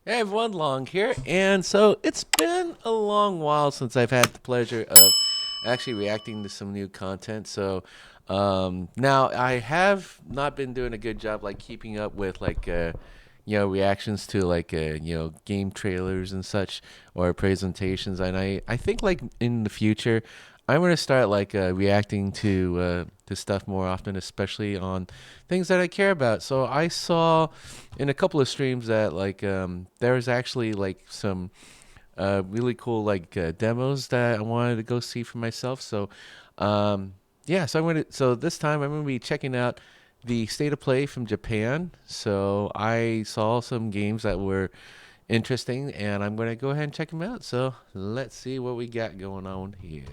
Hey everyone, Long here, and so it's been a long while since I've had the pleasure of actually reacting to some new content. So now I have not been doing a good job like keeping up with reactions to game trailers and such or presentations, and I think like in the future I'm gonna start reacting to stuff more often, especially on things that I care about. So I saw in a couple of streams that there was actually like some really cool demos that I wanted to go see for myself. So yeah, so this time I'm gonna be checking out the state of play from Japan. So I saw some games that were interesting, and I'm gonna go ahead and check them out. So let's see what we got going on here.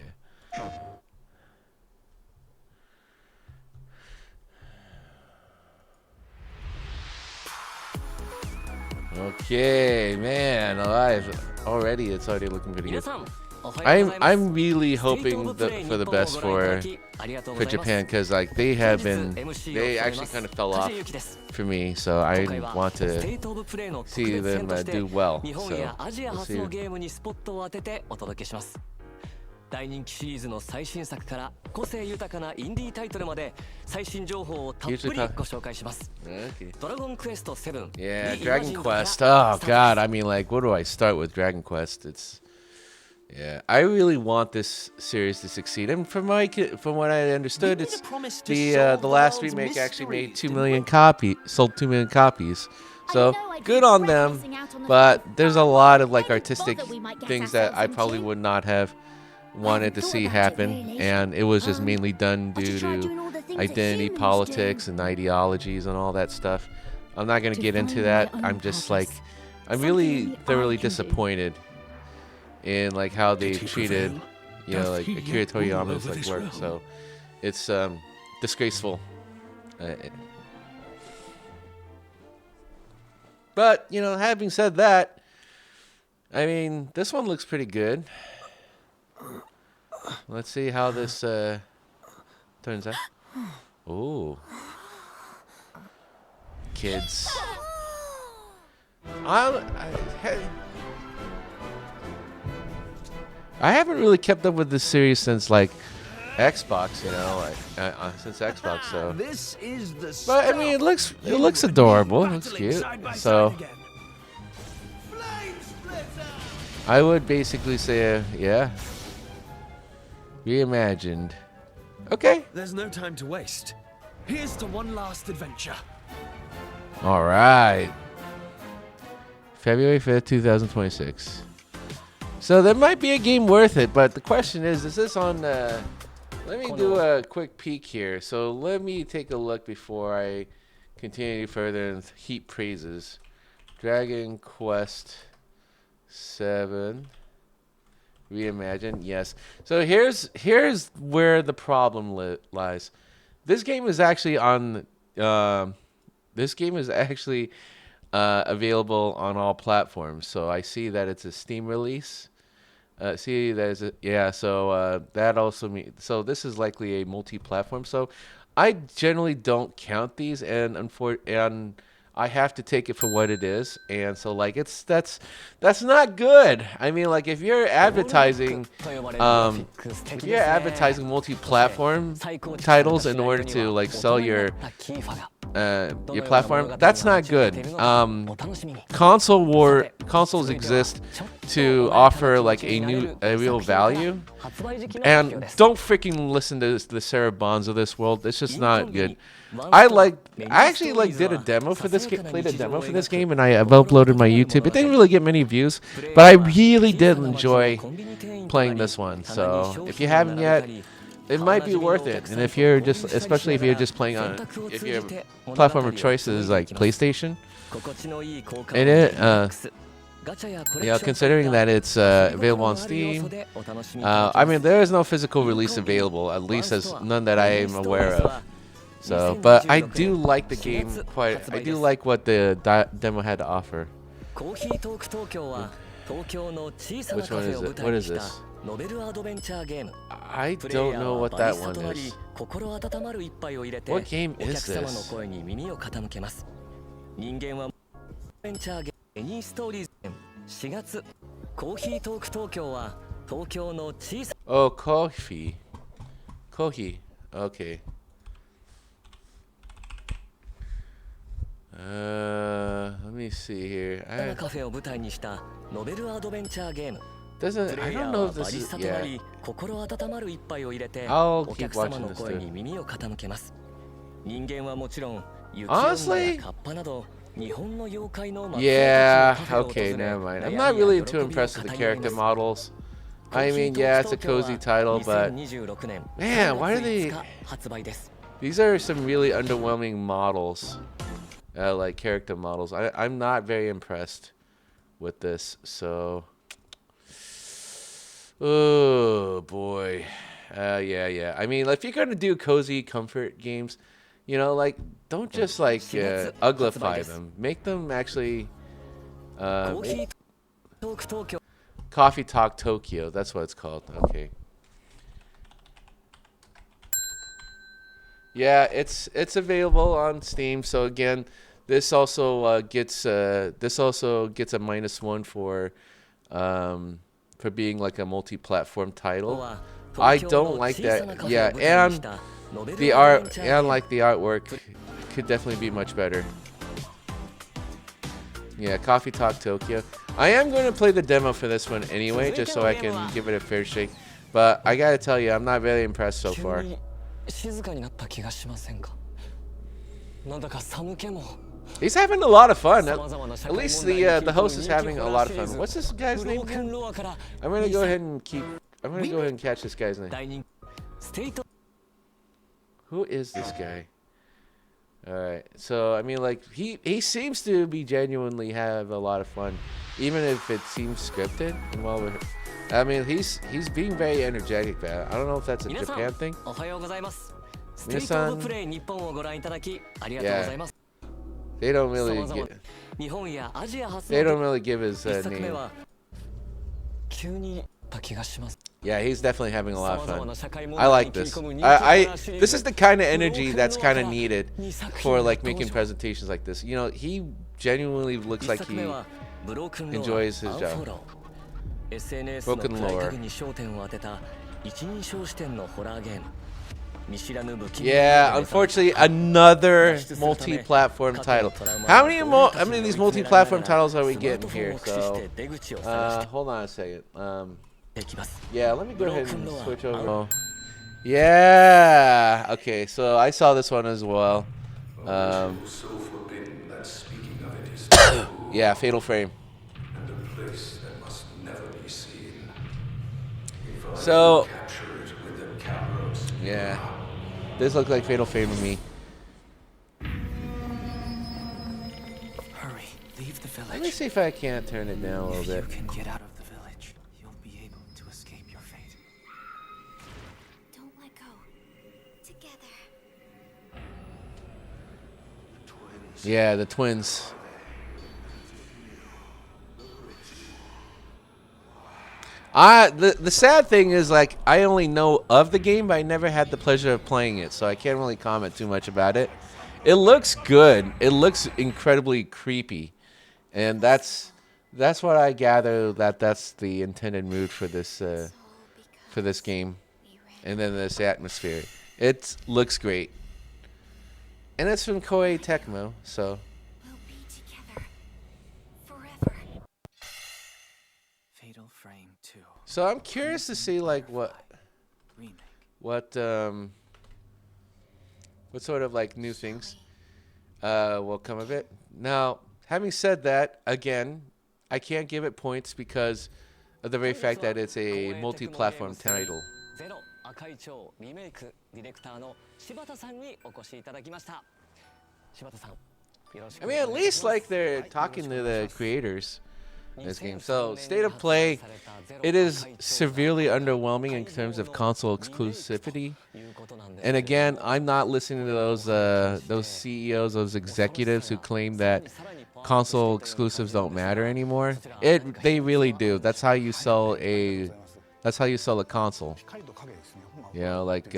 Okay, man, alive. It's already looking pretty good. I'm really hoping for the best for Japan, because like they actually kind of fell off for me, so I want to see them do well. So we'll see. 大人気シリーズの最新作から個性豊かなインディータイトルまで最新情報をたっぷりご紹介します。ドラゴンクエスト7 Yeah, Dragon Quest. Oh god, I mean like where do I start with Dragon Quest? Yeah, I really want this series to succeed. And from what I understood, it's the last remake actually made 2 million copies, sold 2 million copies. So good on them, but there's a lot of like artistic things that I probably would not have wanted to see happen, and it was just mainly done due to identity politics and ideologies and all that stuff. I'm not gonna get into that. I'm really thoroughly disappointed in like how they treated, like Akira Toriyama's like work. So it's disgraceful. But having said that, I mean this one looks pretty good. Let's see how this turns out. Ooh. Kids. I haven't really kept up with this series since like Xbox, since Xbox. So, but I mean, it looks adorable. It looks cute. So, I would basically say, yeah. Reimagined. Okay. There's no time to waste. Here's to one last adventure. All right. February 5th, 2026. So there might be a game worth it, but the question is this on... let me do a quick peek here. So let me take a look before I continue further and heap praises. Dragon Quest 7... Reimagined, yes. So here's where the problem lies. This game is actually on. Available on all platforms. So I see that it's a Steam release. So that also means this is likely a multi-platform. So I generally don't count these, and I have to take it for what it is, and so like that's not good. I mean, like if you're advertising multi-platform titles in order to like sell your platform, that's not good. Consoles exist to offer like a real value, and don't freaking listen to the Sarah Bonds of this world. It's just not good. I actually did a demo for this game, played a demo for this game, and I've uploaded my YouTube. It didn't really get many views, but I really did enjoy playing this one. So if you haven't yet, it might be worth it. And if you're especially if you're just playing on, if your platform of choice is like PlayStation, and considering that it's available on Steam, I mean there is no physical release available, at least as none that I am aware of. So, but I do like the game quite. I do like what the demo had to offer. Which one is it? What is this? I don't know what that one is. What game is this? エニーストーリーズ4月コーヒートーク東京は東京の小さ Oh, coffee. Kohi. Okay. Let me see here. なカフェを舞台にしたノベルアドベンチャーゲーム。 Doesn't プ I レイヤ don't ー know は if バ this リス is タとな yeah. り心温まる一杯を入れて I'll お keep 客様 watching の this 声 too. に耳を傾けます。人間はもちろん雪女や Honestly? カッパなど日本の妖怪の Yeah, okay, never mind. I'm not really too impressed with the character models. I mean, yeah, it's a cozy title, but man, why are they? These are some really underwhelming models, like character models. I'm not very impressed with this. So, oh boy, yeah. I mean, if you're gonna do cozy comfort games, you know, like don't just like uglify them. Make them actually. Coffee Talk Tokyo, that's what it's called. Okay. Yeah, it's available on Steam. So again, this also gets a -1 for being like a multi-platform title. I don't like that. Yeah, and the art and like the artwork could definitely be much better. Yeah, Coffee Talk Tokyo. I am going to play the demo for this one anyway, just so I can give it a fair shake. But I gotta tell you, I'm not very impressed so far. He's having a lot of fun. At least the host is having a lot of fun. What's this guy's name again? I'm gonna go ahead and catch this guy's name. Who is this guy? Alright, so I mean, like he seems to be genuinely have a lot of fun, even if it seems scripted. And I mean, he's being very energetic. Man. I don't know if that's a Japan thing. Minasan, yeah, they don't really give his name. Yeah, he's definitely having a lot of fun. I like this. This is the kind of energy that's kind of needed for like making presentations like this. You know, he genuinely looks like he enjoys his job. Broken Lore. Yeah, unfortunately, another multi-platform title. How many of these multi-platform titles are we getting here? So, hold on a second. Yeah, let me go ahead and switch over. Oh. Yeah. Okay, so I saw this one as well. Yeah, Fatal Frame. So, yeah, this looks like Fatal Frame to me. Hurry, leave the village. Let me see if I can't turn it down a little bit. If you can get out of the village, you'll be able to escape your fate. Don't let go. Together. Yeah, the twins. The sad thing is, like, I only know of the game, but I never had the pleasure of playing it, so I can't really comment too much about it. It looks good. It looks incredibly creepy, and that's what I gather that's the intended mood for this game, and then this atmosphere. It looks great, and it's from Koei Tecmo, so. We'll be together. Forever. Fatal Frame 2. So I'm curious to see like what sort of like new things will come of it. Now, having said that, again, I can't give it points because of the very fact that it's a multi-platform title. I mean, at least like they're talking to the creators in this game. So, state of play, it is severely underwhelming in terms of console exclusivity. And again, I'm not listening to those CEOs, those executives who claim that console exclusives don't matter anymore. They really do. That's how you sell a console. You know, like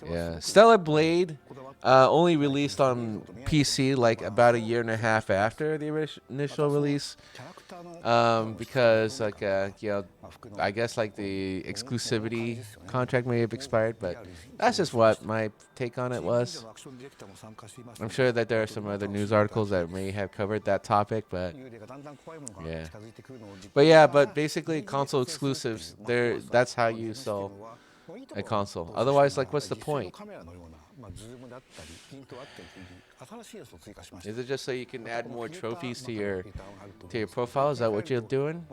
yeah, Stellar Blade only released on PC like about a year and a half after the initial release, because like you know, I guess like the exclusivity contract may have expired, but that's just what my take on it was. I'm sure that there are some other news articles that may have covered that topic, but but basically console exclusives, that's how you sell a console. Otherwise, like, what's the point? Is it just so you can add more trophies to your profile? Is that what you're doing?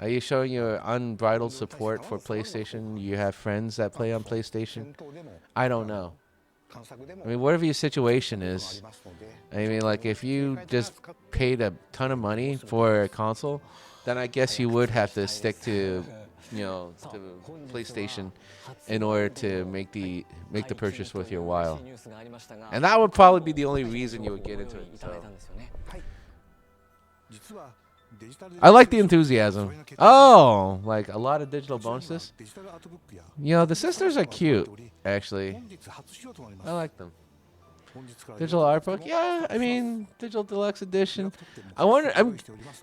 Are you showing your unbridled support for PlayStation? You have friends that play on PlayStation? I don't know. I mean, whatever your situation is, I mean, like, if you just paid a ton of money for a console, then I guess you would have to stick to, you know, to PlayStation in order to make the purchase worth your while. And that would probably be the only reason you would get into it. So. I like the enthusiasm. Oh, like a lot of digital bonuses. You know, the sisters are cute, actually. I like them. Digital art book, yeah. I mean, digital deluxe edition. I wonder.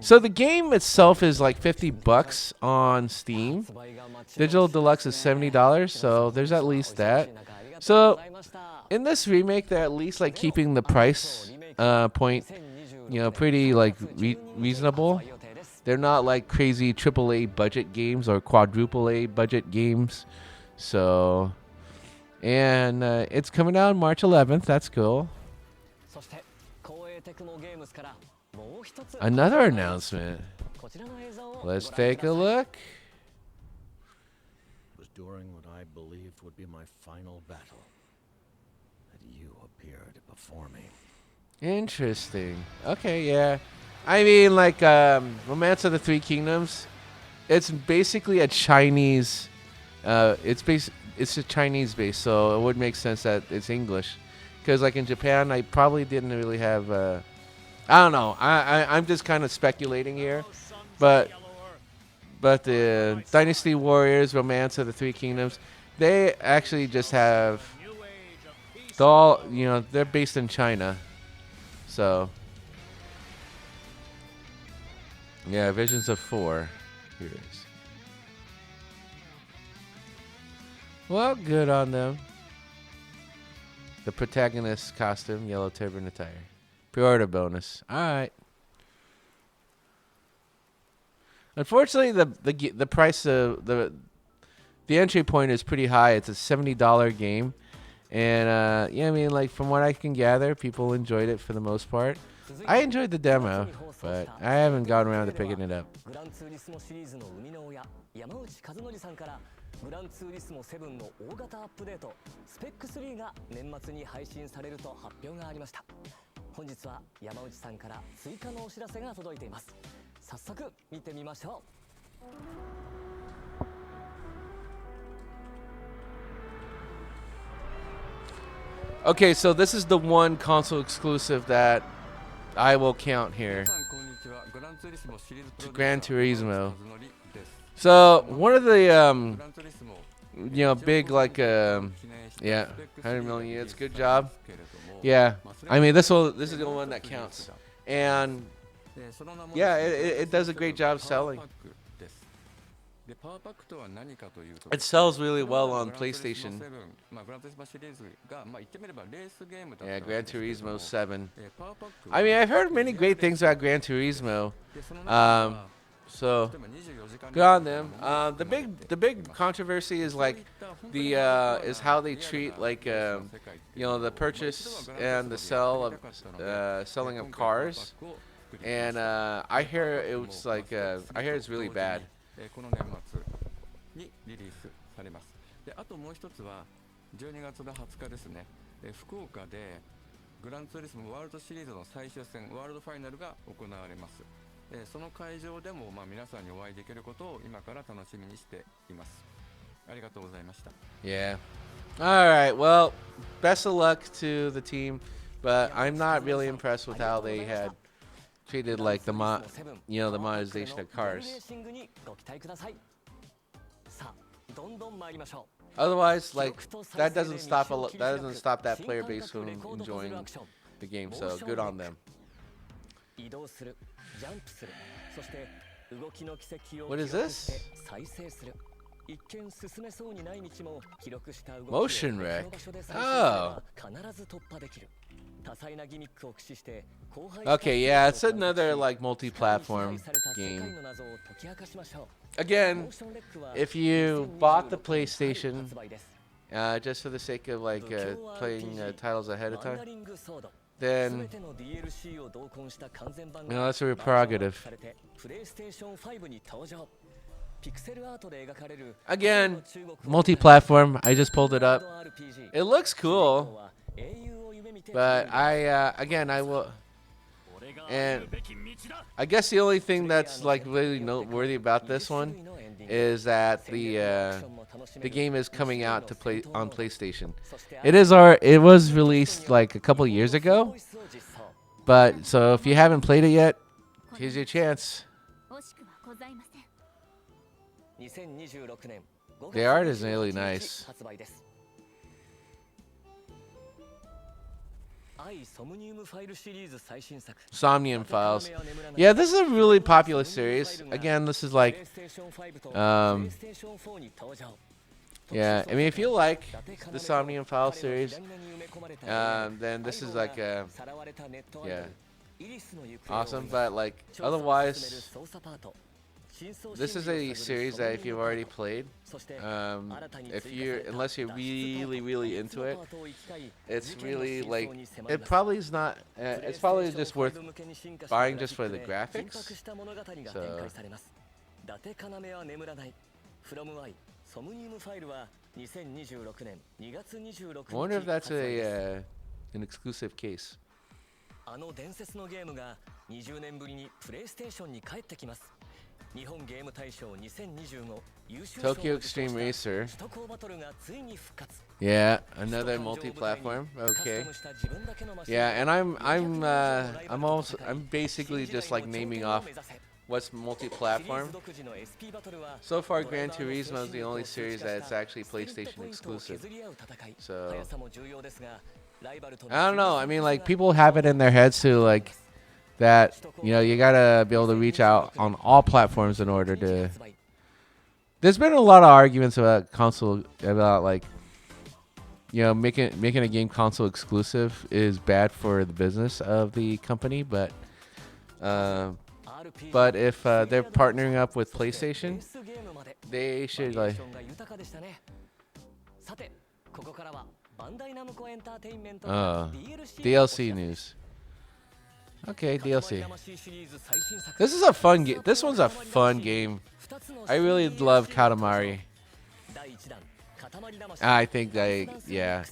So the game itself is like $50 on Steam. Digital deluxe is $70. So there's at least that. So in this remake, they're at least like keeping the price point, you know, pretty like reasonable. They're not like crazy AAA budget games or quadruple A budget games. So. And it's coming out on March 11th. That's cool. Another announcement. Let's take a look. It was during what I believed would be my final battle that you appeared before me. Interesting. Okay, yeah. I mean, like, Romance of the Three Kingdoms. It's basically a Chinese. It's a Chinese base, so it would make sense that it's English. Because, like, in Japan, I probably didn't really have... I don't know. I'm just kind of speculating here. But the Dynasty Warriors, Romance of the Three Kingdoms, they actually just have... they're based in China. So... yeah, Visions of 4. Here it is. Well, good on them. The protagonist's costume, yellow turban attire. Pre-order bonus. All right. Unfortunately, the price of the entry point is pretty high. It's a $70 game, and yeah, I mean, like from what I can gather, people enjoyed it for the most part. I enjoyed the demo, but I haven't gotten around to picking it up. グランツーリスモ7の大型アップデートスペック3が年末に配信されると発表がありました。本日は山内さんから追加のお知らせが届いています。早速見てみましょう。Okay, so this is the one console exclusive that I will count here. Gran Turismo. So one of the big like yeah, 100 million units. Good job. Yeah, I mean this is the only one that counts, and yeah, it does a great job selling. It sells really well on PlayStation. Yeah, Gran Turismo 7. I mean, I've heard many great things about Gran Turismo. So good on them. The big controversy is like is how they treat like the purchase and the selling of cars. And I hear it's like I hear it's really bad. この年末にリリースされます。で、あともう一つは12月の20日ですね。福岡でグランツーリスモワールドシリーズの最終戦ワールドファイナルが行われます。その会場でも皆さんにお会いできることを今から楽しみにしています。ありがとうございました。Yeah. All right. Well, best of luck to the team, but I'm not really impressed with how they had treated like the monetization of cars. さあ、どんどん参りましょう。Otherwise, like that doesn't stop that player base from enjoying the game. So good on them. 移動する、ジャンプする、そして動きの軌跡を What is 記録して this? 再生する。一見進めそうにない道も記録した動きを Motion wreck. 別の場所で再生すれば必ず突破できる。多彩なギミックを駆使して後輩 Okay, yeah, it's another like multi-platform 世界 game. の謎を解き明かしましょう。 Again, if you bought the PlayStation 発売です just for the sake of like playing titles ahead of ワンダ time, リングソード then 全ての DLC を同梱した完全版 you know, が that's your prerogative. されてプレイステーション5に登場。ピクセルアートで描かれる Again, multi-platform. I just pulled it up. It looks cool, but again, I will. And I guess the only thing that's like really noteworthy about this one is that the game is coming out to play on PlayStation. It was released like a couple years ago, but so if you haven't played it yet, here's your chance. 惜しくはございません。 2026年5 The art is really nice. 発売です。ソムニウムファイルシリーズ最新作 Somnium Files. Yeah, this is a really popular series. Again, this is like, yeah, I mean, if you like the Somnium Files series, then this is like a, yeah, awesome. But like, otherwise, this is a series that if you've already played, unless you're really into it, it's really like, it probably is not, it's probably just worth buying just for the graphics. So, 伊達要は眠らない From Y ソムニウムファイルは2026年2月26日 I wonder if that's an exclusive case. あの伝説のゲームが20年ぶりにプレイステーションに帰ってきます。日本ゲーム大賞2025優秀賞を Tokyo 受賞 Extreme した Racer. 首都高バトルがついに復活。 Yeah, another multi-platform. Okay. Yeah, and I'm basically just like naming off what's multi-platform. So far, Gran Turismo is the only series that's actually PlayStation exclusive. So I don't know. I mean, like people have it in their heads to like that. You know, you gotta be able to reach out on all platforms in order to. There's been a lot of arguments about console about like, you know, making a game console exclusive is bad for the business of the company, but if they're partnering up with PlayStation, they should like. DLC news. Okay, DLC. This is a fun game. This one's a fun game. I really love Katamari. I think yeah.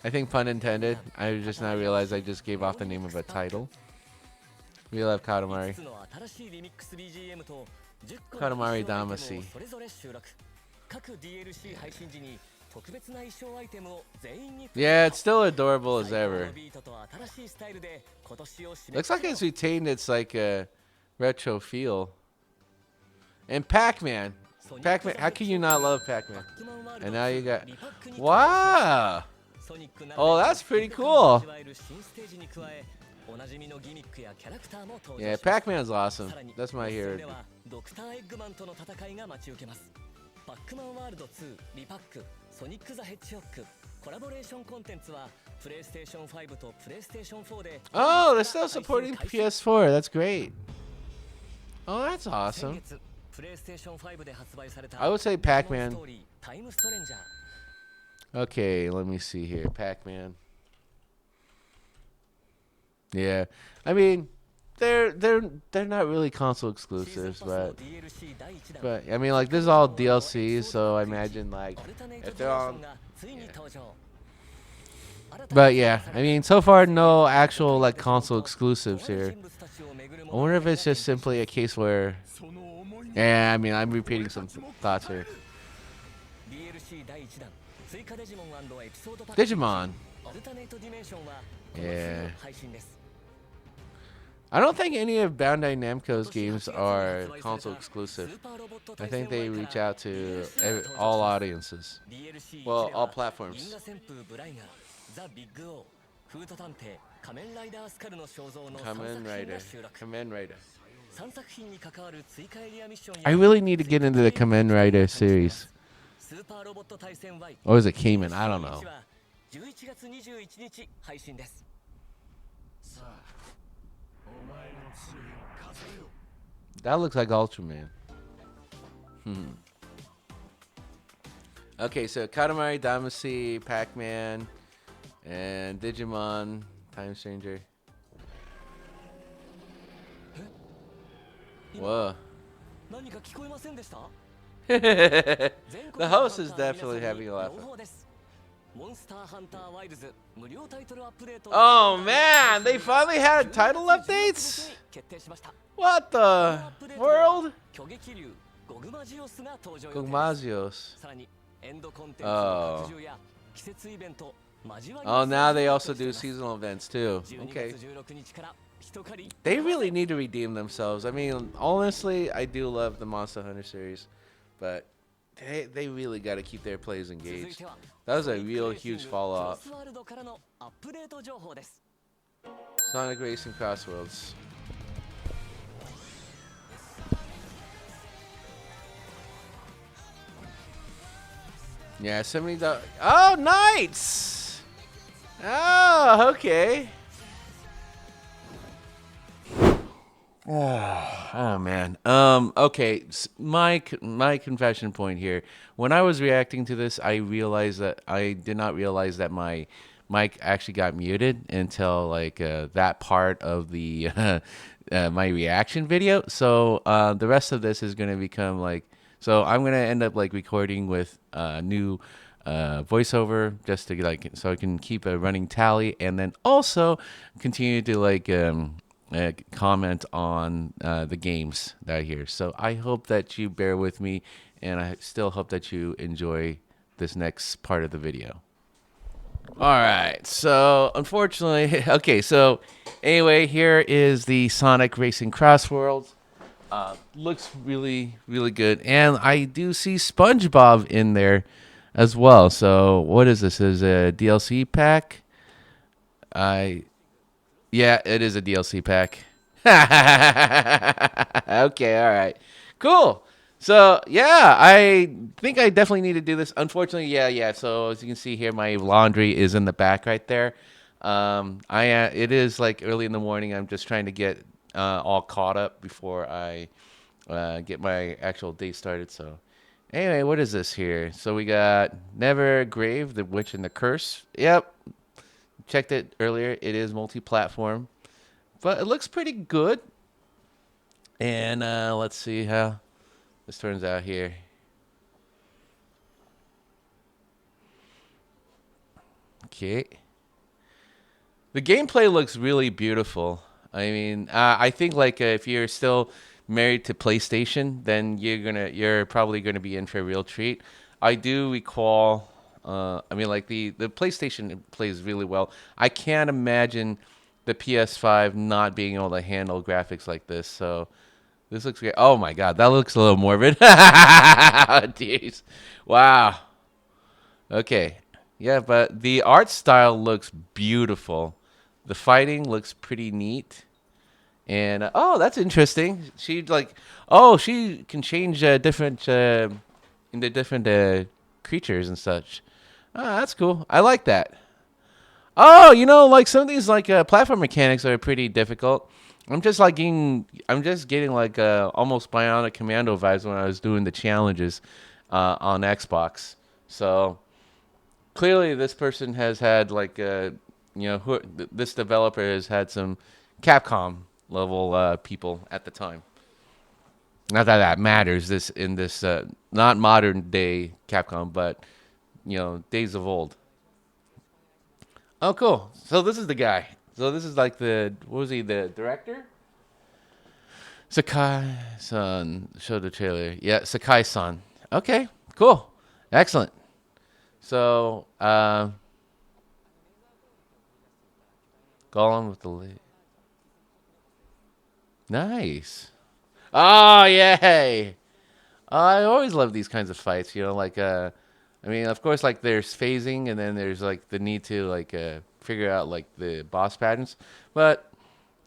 I think pun intended. I just now realized I just gave off the name of a title. We love Katamari. Katamari Damacy. Yeah, it's still adorable as ever. Looks like it's retained its like retro feel. And Pac-Man. Pac-Man, how can you not love Pac-Man? And now you got... Wow! Oh, that's pretty cool. Yeah, Pac-Man's awesome. That's my hero. パックマンワールド2リパックソニック・ザ・ヘッジホックコラボレーションコンテンツはプレイステーション5とプレイステーション4で Oh, they're still supporting PS4. That's great. Oh, that's awesome. I would say Pac-Man. Okay, let me see here. Pac-Man. Yeah. I mean, they're not really console exclusives, but I mean, like, this is all DLC, so I imagine like if they're on. Yeah. But yeah, I mean, so far no actual like console exclusives here. I wonder if it's just simply a case where. Yeah, I mean, I'm repeating some thoughts here. Digimon. Yeah. I don't think any of Bandai Namco's games are console exclusive. I think they reach out to all audiences. Well, all platforms. ザ・ビッグオーフート探偵仮面ライダースカルの肖像の3 Kamen 作品 Rider. が収録 Kamen Rider. 3作品に関わる追加エリアミッションや I really need to get into the Kamen Rider series. スーパーロボット対戦 Y Or is it Cayman? I don't know. は11月21日配信です That looks like Ultraman. Okay, so Katamari Damacy, Pac-Man, and Digimon, Time Stranger. Whoa. 何か聞こえませんでした The host is definitely having a laugh. モンスターハンターワイルズ無料タイトルアップデート Oh man, they finally had title updates? 決定しました What the world? 巨撃竜ゴグマジオスが登場予定です Gogmazios. さらにエンドコンテンツの拡充や季節イベント Oh, now they also do seasonal events too. 12 Okay. 月16日から一狩り They really need to redeem themselves. I mean, honestly, I do love the Monster Hunter series, but they really got to keep their players 続い engaged. ては That was a real huge ク fall ロ off. スワールドからのアップデート情報です Sonic Racing Crossworlds. Yeah, $70. Oh, Knights! Oh, okay. Oh man. Okay. My confession point here. When I was reacting to this, I realized that I did not realize that my mic actually got muted until like that part of the my reaction video. So the rest of this is gonna become like. So I'm gonna end up like recording with new voiceover just to like so I can keep a running tally and then also continue to like. Comment on the games that I hear. So I hope that you bear with me, and I still hope that you enjoy this next part of the video. All right. So unfortunately, okay. So anyway, here is the Sonic Racing Crossworlds. Looks really, really good, and I do see SpongeBob in there as well. So what is this? Is a DLC pack? Yeah, it is a DLC pack. Okay, all right. Cool. So, yeah, I think I definitely need to do this. Unfortunately, yeah. So, as you can see here, my laundry is in the back right there. It is like early in the morning. I'm just trying to get all caught up before I get my actual day started. So, anyway, what is this here? So, we got Nevergrave, The Witch and the Curse. Yep. Checked it earlier. It is multi-platform, but it looks pretty good. And let's see how this turns out here. Okay. The gameplay looks really beautiful. I mean, I think like if you're still married to PlayStation, then you're probably gonna be in for a real treat. I do recall. I mean, like the PlayStation plays really well. I can't imagine the PS5 not being able to handle graphics like this. So this looks great. Oh my God, that looks a little morbid. Jeez, wow. Okay, yeah, but the art style looks beautiful. The fighting looks pretty neat. And oh, that's interesting. She can change different into different creatures and such. Oh, that's cool. I like that. Oh, like some of these like platform mechanics are pretty difficult. I'm just getting like almost Bionic Commando vibes when I was doing the challenges on Xbox. So clearly, this person has had like this developer has had some Capcom level people at the time. Not that that matters. This not modern day Capcom, but days of old. Oh, cool. So this is the guy. So this is like what was he, the director? Sakai-san. Show the trailer. Yeah, Sakai-san. Okay, cool. Excellent. So, Gollum with the lead. Nice. Oh, yay! I always love these kinds of fights. Like I mean, of course, like there's phasing, and then there's like the need to like figure out like the boss patterns. But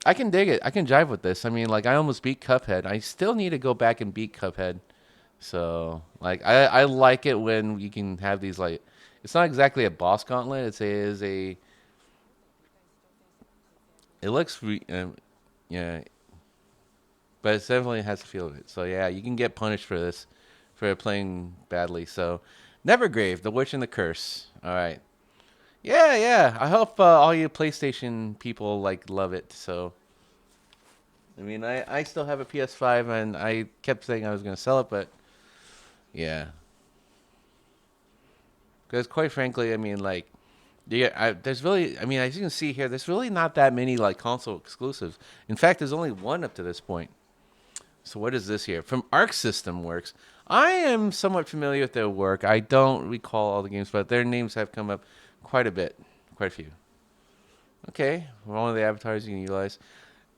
I can dig it. I can jive with this. I mean, like I almost beat Cuphead. I still need to go back and beat Cuphead. So like I like it when you can have these like it's not exactly a boss gauntlet. It looks yeah, but it definitely has the feel of it. So yeah, you can get punished for this for playing badly. So Nevergrave, The Witch and the Curse. All right. Yeah, yeah. I hope all you PlayStation people like love it. So I mean, I still have a PS5 and I kept saying I was going to sell it, but yeah. Because quite frankly, I mean, like, yeah, there's really, I mean, as you can see here, there's really not that many like console exclusives. In fact, there's only one up to this point. So what is this here? From Arc System Works. I am somewhat familiar with their work. I don't recall all the games, but their names have come up quite a bit, quite a few. Okay, one of the avatars you can utilize.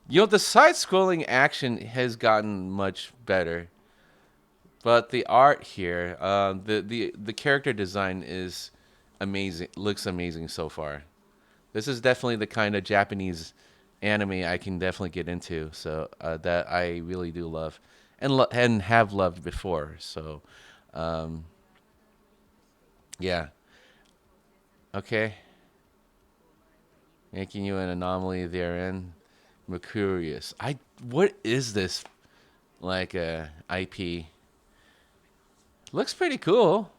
The side-scrolling action has gotten much better. But the art here, the character design is amazing. Looks amazing so far. This is definitely the kind of Japanese anime I can definitely get into. So that I really do love, and have loved before. So, um, yeah. Okay. Making you an anomaly therein. Mercurius. What is this like IP? Looks pretty cool.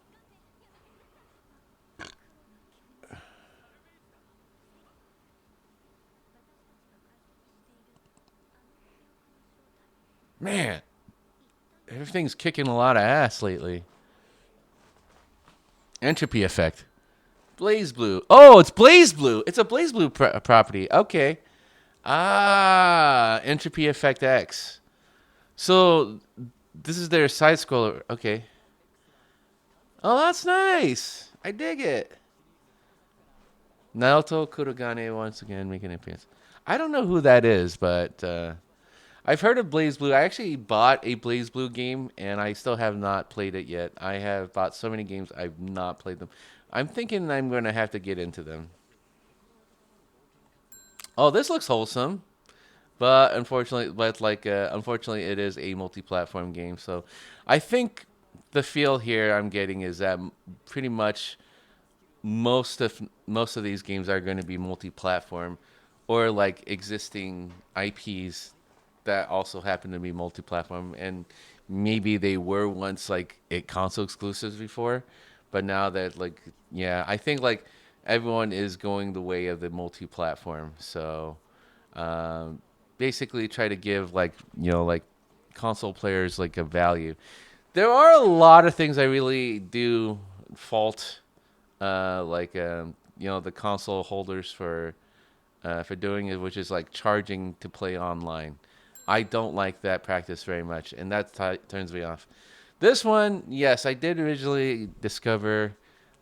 Man, everything's kicking a lot of ass lately. Entropy effect. Blaze Blue. Oh, it's Blaze Blue. It's a Blaze Blue property. Okay. Ah, Entropy Effect X. So this is their side scroller. Okay. Oh, that's nice. I dig it. Naoto Kurogane once again making an appearance. I don't know who that is, but I've heard of Blaze Blue. I actually bought a Blaze Blue game, and I still have not played it yet. I have bought so many games, I've not played them. I'm thinking I'm going to have to get into them. Oh, this looks wholesome. But unfortunately, it is a multi-platform game. So, I think the feel here I'm getting is that pretty much most of these games are going to be multi-platform, or like existing IPs that also happen to be multi-platform, and maybe they were once like console exclusives before, but now that like yeah, I think like everyone is going the way of the multi-platform. So. Um, Basically try to give like like console players like a value. There are a lot of things I really do fault the console holders for doing it, which is like charging to play online. I don't like that practice very much, and that turns me off. This one, yes, I did originally discover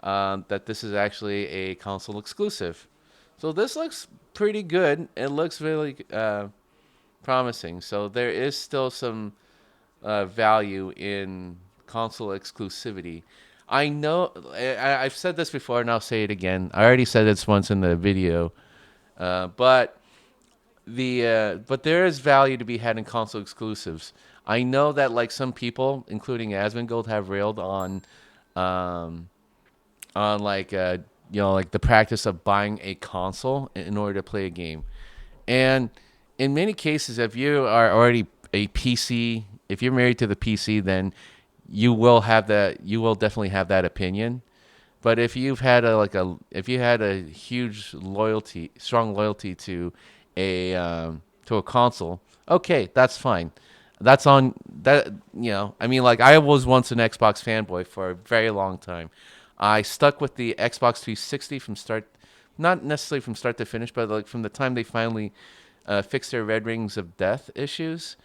that this is actually a console exclusive. So this looks pretty good. It looks really promising. So there is still some value in console exclusivity. I know I've said this before, and I'll say it again. I already said this once in the video, but but there is value to be had in console exclusives. I know that like some people, including Asmongold, have railed um, on like like the practice of buying a console in order to play a game, and in many cases, if you are already a PC, if you're married to the PC, then you will have that. You will definitely have that opinion. But if you've had if you had a huge strong loyalty to a console, okay, that's fine. That's on that. I mean, like I was once an Xbox fanboy for a very long time. I stuck with the Xbox 360 from start, not necessarily from start to finish, but like from the time they finally fixed their Red Rings of Death issues,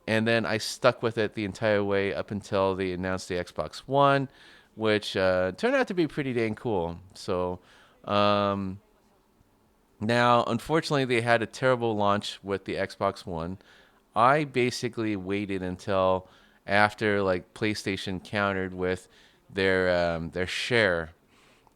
and then I stuck with it the entire way up until they announced the Xbox One, which turned out to be pretty dang cool. So now, unfortunately, they had a terrible launch with the Xbox One. I basically waited until after like PlayStation countered with their share,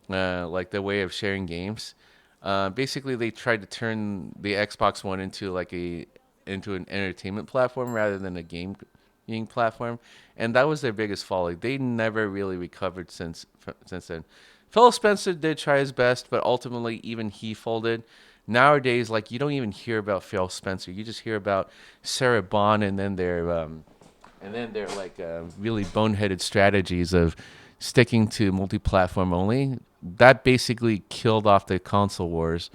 like the way of sharing games. Basically, they tried to turn the Xbox One into an entertainment platform rather than a gaming platform, and that was their biggest fall. Like, they never really recovered since then. Phil Spencer did try his best, but ultimately even he folded. Nowadays, like, you don't even hear about Phil Spencer. You just hear about Sarah Bond, and then their like really boneheaded strategies of sticking to multi-platform only. That basically killed off the console wars,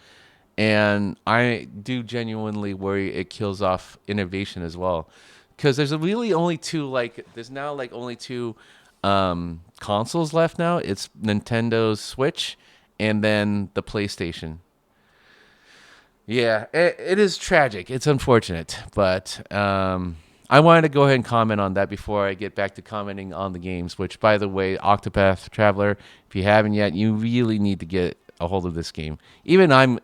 and I do genuinely worry it kills off innovation as well, because there's now like only two consoles left now. It's Nintendo's Switch and then the PlayStation. Yeah, it is tragic. It's unfortunate, but I wanted to go ahead and comment on that before I get back to commenting on the games. Which, by the way, Octopath Traveler, if you haven't yet, you really need to get a hold of this game. Even I'm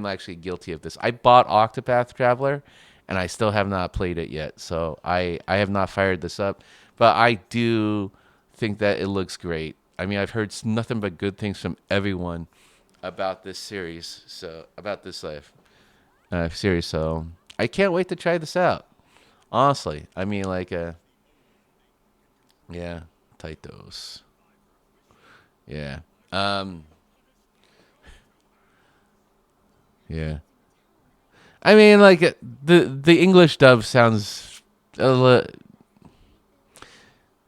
actually guilty of this. I bought Octopath Traveler, and I still have not played it yet. So I have not fired this up, but I do think that it looks great. I mean, I've heard nothing but good things from everyone about this series. So about this series. So I can't wait to try this out. Honestly, I mean, like, yeah, Taitos. Yeah. Yeah. I mean, like, the English dub sounds some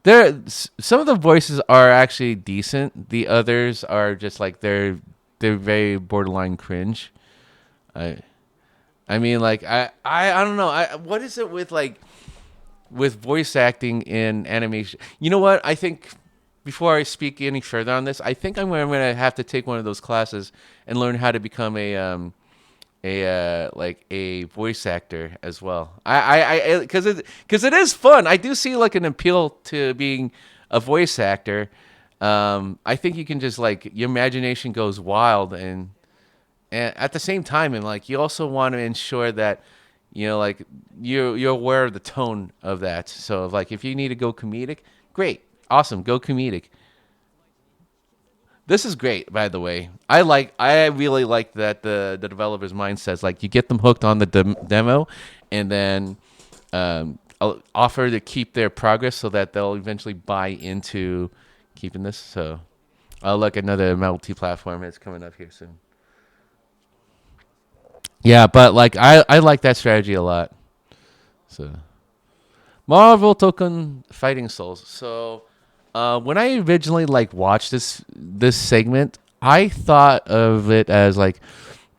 of the voices are actually decent. The others are just like they're very borderline cringe. I mean, like, I don't know. What is it with, like, with voice acting in animation? You know what? I think before I speak any further on this, I think I'm going to have to take one of those classes and learn how to become a voice actor as well. Because it is fun. I do see like an appeal to being a voice actor. I think you can just, like, your imagination goes wild, and at the same time, and like, you also want to ensure that, you know, like, you're aware of the tone of that. So like, if you need to go comedic, great, awesome, go comedic. This is great, by the way. I really like that the developer's mind says, like, you get them hooked on the demo, and then offer to keep their progress so that they'll eventually buy into keeping this. So, look, another multi-platform is coming up here soon. Yeah, but like, I like that strategy a lot. So, Marvel Token Fighting Souls. So, when I originally like watched this segment, I thought of it as like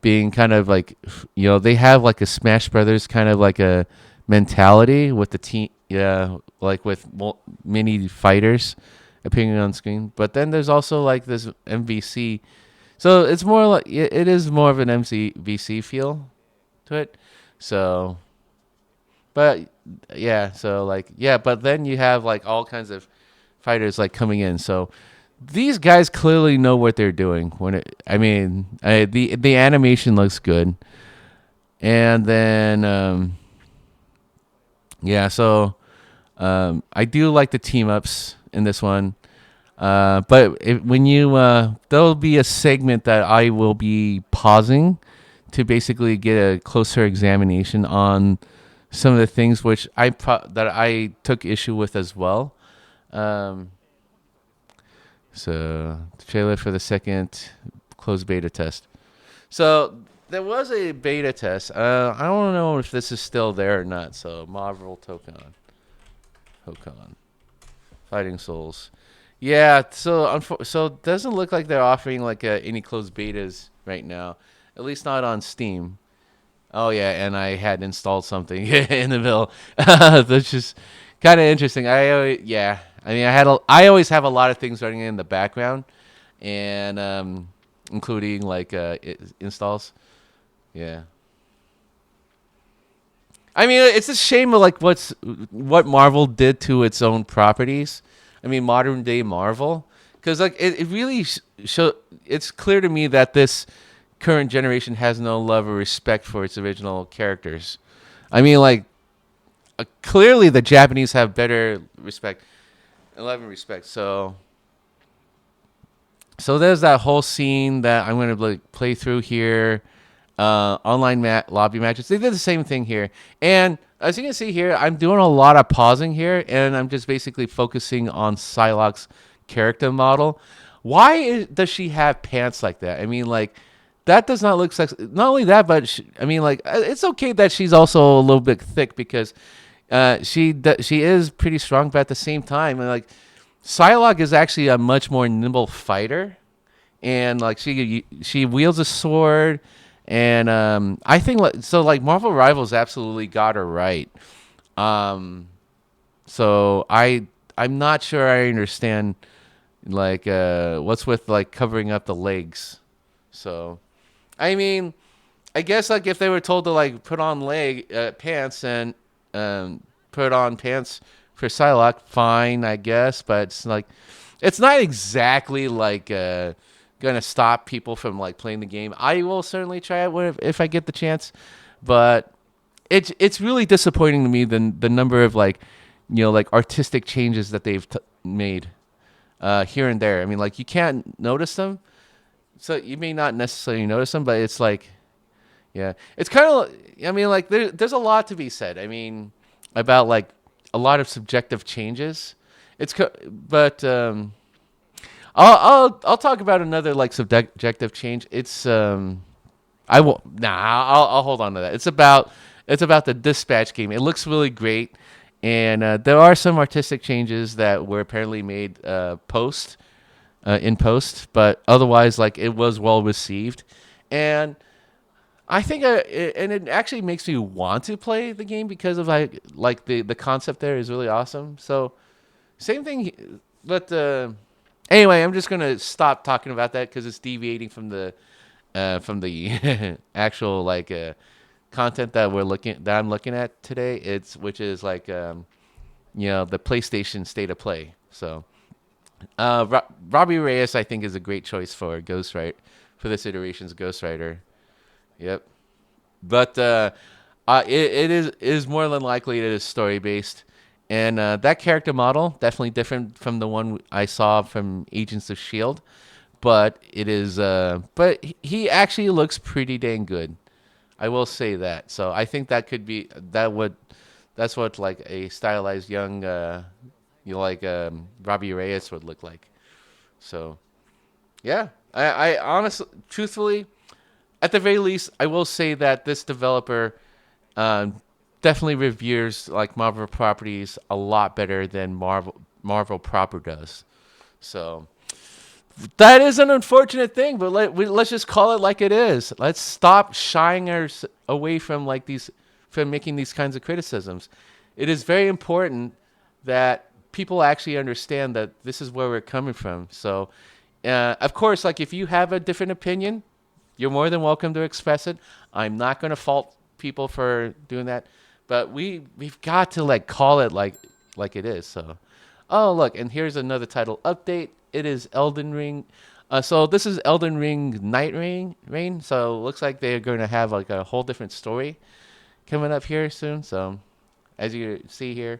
being kind of like, you know, they have like a Smash Brothers kind of like a mentality with the team, yeah, like with mini fighters appearing on screen. But then there's also like this MVC, so it's more like, it is more of an MVC feel to it. So, but yeah, so like, yeah, but then you have like all kinds of fighters like coming in. So these guys clearly know what they're doing. The animation looks good, and then yeah. So I do like the team ups in this one. But there'll be a segment that I will be pausing to basically get a closer examination on some of the things which that I took issue with as well. So trailer for the second closed beta test. So there was a beta test. I don't know if this is still there or not. So Marvel Token Fighting Souls. Yeah, so it doesn't look like they're offering like any closed betas right now, at least not on Steam. Oh yeah, and I had installed something in the middle. That's just kind of interesting. I always have a lot of things running in the background, and including like installs. Yeah. I mean, it's a shame of like what Marvel did to its own properties. I mean, modern day Marvel, because like it really it's clear to me that this current generation has no love or respect for its original characters. I mean, like, clearly the Japanese have better respect, 11 respect. So there's that whole scene that I'm gonna like play through here. Online lobby matches. They did the same thing here, and as you can see here, I'm doing a lot of pausing here, and I'm just basically focusing on Psylocke's character model. Does she have pants like that? I mean, like that does not look sexy. Not only that, but I mean, like it's okay that she's also a little bit thick because she is pretty strong, but at the same time, like Psylocke is actually a much more nimble fighter, and like she wields a sword, and I think so. Like Marvel Rivals absolutely got her right. So I'm not sure I understand like what's with like covering up the legs. So I mean, I guess like if they were told to like put on leg pants and put on pants for Psylocke, fine, I guess. But it's like it's not exactly like gonna stop people from like playing the game. I will certainly try it if I get the chance, but it's really disappointing to me the number of like like artistic changes that they've made here and there. I mean, like you can't notice them, so you may not necessarily notice them, but it's like yeah, it's kind of. I mean, like there's a lot to be said. I mean, about like a lot of subjective changes. But I'll talk about another like subjective change. It's I will I'll hold on to that. It's about the dispatch game. It looks really great, and there are some artistic changes that were apparently made in post, but otherwise like it was well received, and I think and it actually makes me want to play the game because of like the concept there is really awesome. So same thing, but anyway, I'm just gonna stop talking about that because it's deviating from the actual like content that I'm looking at today. Which is like the PlayStation State of Play. So Robbie Reyes I think is a great choice for for this iteration's Ghost Rider. Yep. But it is more than likely it is story based, and that character model definitely different from the one I saw from Agents of Shield, but it is. But he actually looks pretty dang good. I will say that. So I think that's what like a stylized young Robbie Reyes would look like. So yeah, I honestly, truthfully, at the very least, I will say that this developer definitely reveres like Marvel properties a lot better than Marvel proper does. So that is an unfortunate thing, but let's just call it like it is. Let's stop shying away from from making these kinds of criticisms. It is very important that people actually understand that this is where we're coming from. So, of course, like if you have a different opinion, you're more than welcome to express it. I'm not going to fault people for doing that, but we've got to like call it like it is. So, oh look, and here's another title update. It is Elden Ring. So this is Elden Ring Night Rain. So it looks like they're going to have like a whole different story coming up here soon. So as you see here,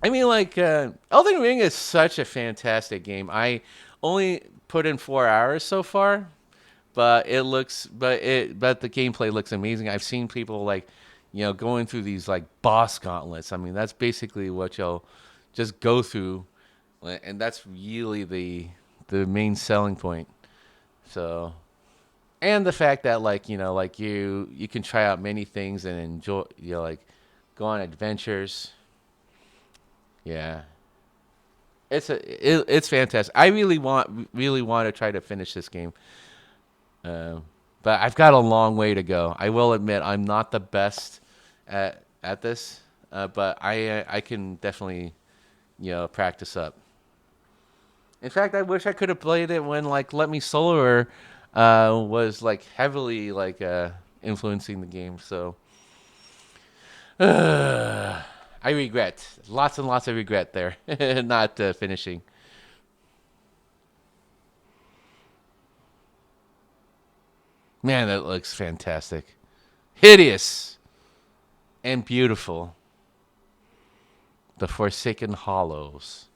I mean, like Elden Ring is such a fantastic game. I only put in 4 hours so far, but the gameplay looks amazing. I've seen people like, going through these like boss gauntlets. I mean, that's basically what you'll just go through, and that's really the main selling point. So, and the fact that like you can try out many things and enjoy, like go on adventures. Yeah, it's fantastic. I really want to try to finish this game. But I've got a long way to go. I will admit I'm not the best at this, but I can definitely practice up. In fact, I wish I could have played it when like Let Me Soloer was like heavily like influencing the game. So I regret lots and lots of regret there not finishing. Man, that looks fantastic. Hideous and beautiful. The Forsaken Hollows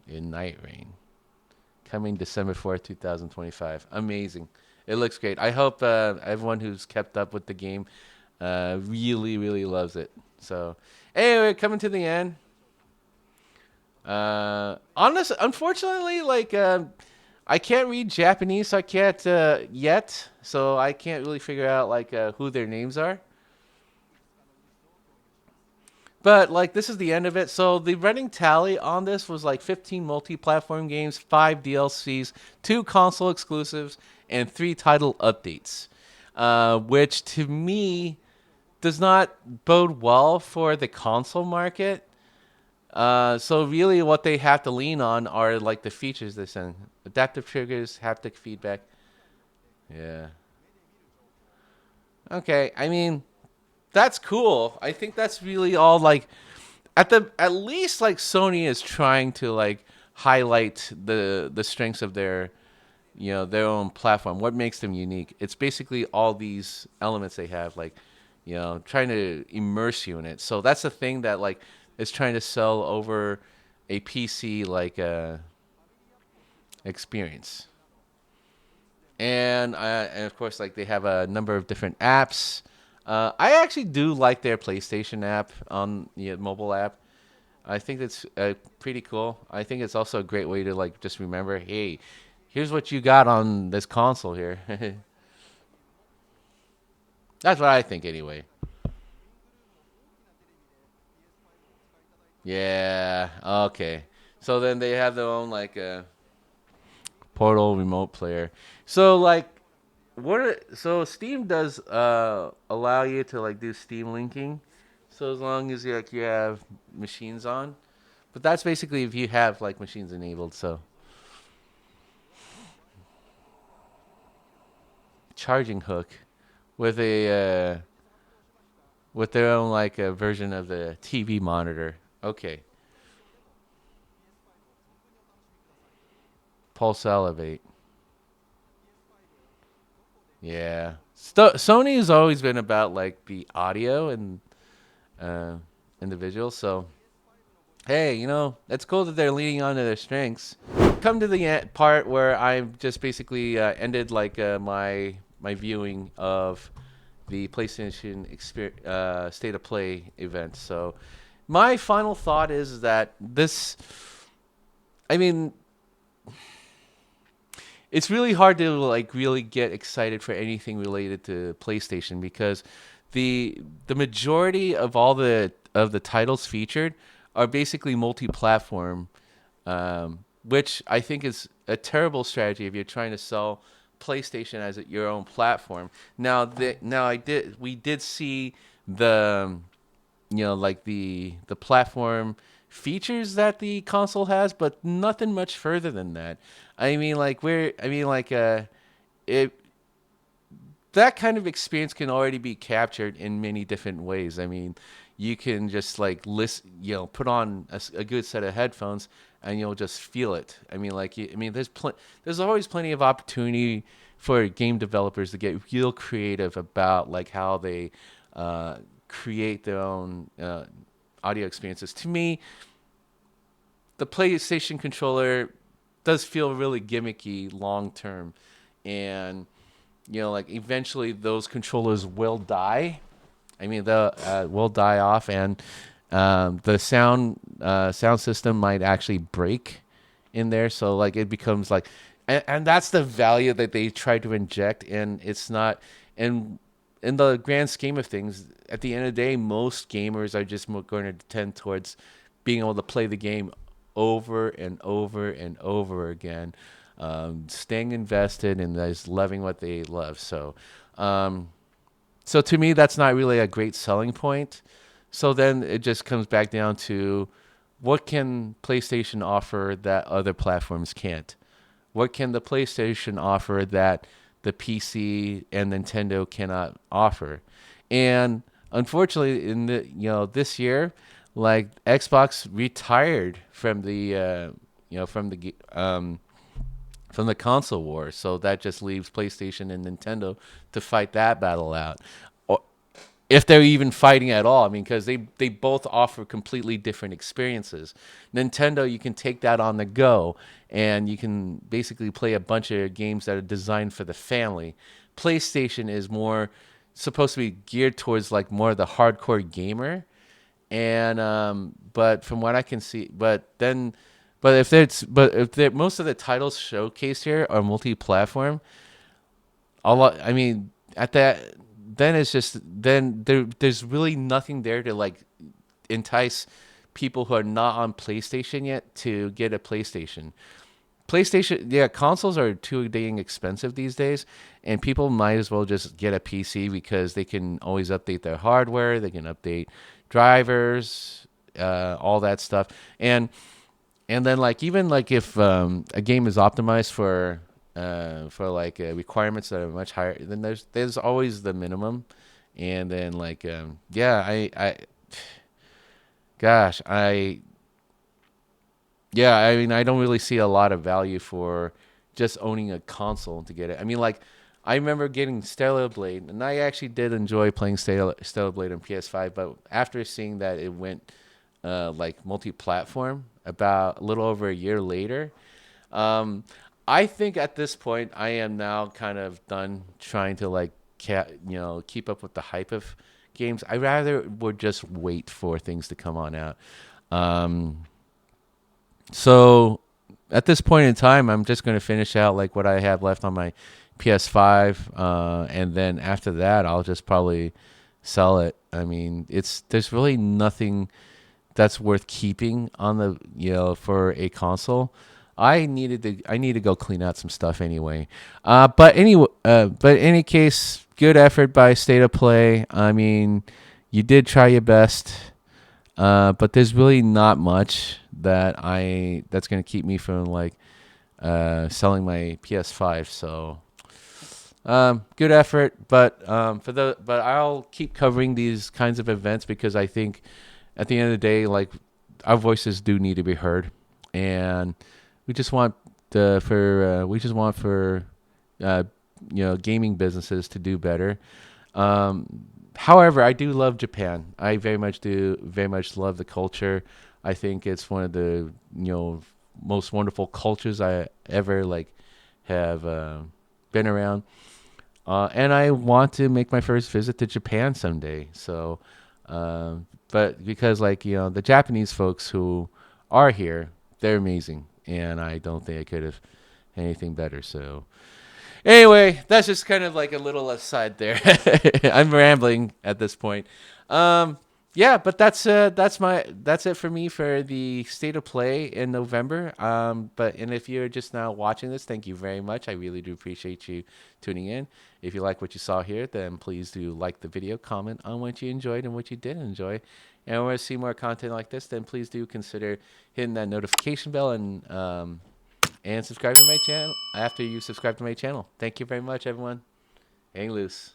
in Night Rain. Coming December 4th, 2025. Amazing. It looks great. I hope everyone who's kept up with the game really, really loves it. So, anyway, coming to the end. Unfortunately, like, I can't read Japanese, so I can't yet. So I can't really figure out like who their names are. But like this is the end of it. So the running tally on this was like 15 multi-platform games, 5 DLCs, 2 console exclusives, and 3 title updates. Which to me does not bode well for the console market. So really what they have to lean on are like the features they send. Adaptive triggers, haptic feedback. Yeah. Okay, I mean that's cool. I think that's really all like at least like Sony is trying to like highlight the strengths of their their own platform. What makes them unique? It's basically all these elements they have, like trying to immerse you in it. So that's the thing that like is trying to sell over a PC like experience. And of course like they have a number of different apps. I actually do like their PlayStation app on the mobile app. I think it's pretty cool. I think it's also a great way to like just remember, hey, here's what you got on this console here. That's what I think anyway. Yeah, okay. So then they have their own like Portal remote player. So like so Steam does allow you to like do Steam linking. So as long as you have machines on. But that's basically if you have like machines enabled, so charging hook with a with their own like a version of the TV monitor. Okay. Pulse Elevate. Yeah. Sony has always been about like the audio and the visual. So, hey, it's cool that they're leaning onto their strengths. Come to the part where I've just basically ended like my viewing of the PlayStation State of Play event. So, my final thought is that this, I mean, it's really hard to like really get excited for anything related to PlayStation because the majority of all the titles featured are basically multi-platform, which I think is a terrible strategy if you're trying to sell PlayStation as your own platform. Now we did see the like the platform features that the console has, but nothing much further than that. It that kind of experience can already be captured in many different ways. I mean, you can just like listen, put on a good set of headphones and you'll just feel it. There's always plenty of opportunity for game developers to get real creative about like how they create their own audio experiences. To me, the PlayStation controller does feel really gimmicky long term, and like eventually those controllers will die. I mean, they'll will die off, and the sound system might actually break in there. So like it becomes like, and that's the value that they try to inject, and it's not. And in the grand scheme of things, at the end of the day, most gamers are just going to tend towards being able to play the game over and over and over again, staying invested and just loving what they love. So to me, that's not really a great selling point. So then it just comes back down to what can PlayStation offer that other platforms can't? What can the PlayStation offer that the PC and Nintendo cannot offer? And unfortunately, in this year, like Xbox retired from the from the console war, so that just leaves PlayStation and Nintendo to fight that battle out. if they're even fighting at all. I mean, because they both offer completely different experiences. Nintendo, you can take that on the go, and you can basically play a bunch of games that are designed for the family. PlayStation is more supposed to be geared towards like more of the hardcore gamer, and but from what I can see, but if most of the titles showcased here are multi-platform, a lot. I mean, at that, then it's just there's really nothing there to like entice people who are not on PlayStation yet to get a PlayStation. PlayStation, yeah, consoles are too dang expensive these days, and people might as well just get a PC because they can always update their hardware, they can update drivers, all that stuff, and then like even like if a game is optimized for like requirements that are much higher, then there's always the minimum, and then like yeah, I gosh I yeah, I mean, I don't really see a lot of value for just owning a console to get it. I mean, like, I remember getting Stellar Blade, and I actually did enjoy playing Stellar Blade on PS5. But after seeing that it went like multi-platform about a little over a year later, um, I think at this point I am now kind of done trying to like keep up with the hype of games. I rather would just wait for things to come on out. Um, so at this point in time, I'm just going to finish out like what I have left on my PS5, and then after that, I'll just probably sell it. I mean, there's really nothing that's worth keeping on the for a console. I need to go clean out some stuff anyway. But in any case, good effort by State of Play. I mean, you did try your best. But there's really not much that's gonna keep me from like selling my PS5. So good effort, but but I'll keep covering these kinds of events because I think at the end of the day, like our voices do need to be heard, and we just want for gaming businesses to do better. However, I do love Japan. I very much love the culture. I think it's one of the most wonderful cultures I ever like have been around. And I want to make my first visit to Japan someday. So, but because like the Japanese folks who are here, they're amazing, and I don't think I could have anything better. So. Anyway, that's just kind of like a little aside there. I'm rambling at this point. Yeah, but that's it for me for the State of Play in November. And if you're just now watching this, thank you very much. I really do appreciate you tuning in. If you like what you saw here, then please do like the video, comment on what you enjoyed and what you didn't enjoy. And want to see more content like this, then please do consider hitting that notification bell and subscribe to my channel after you subscribe to my channel. Thank you very much, everyone. Hang loose.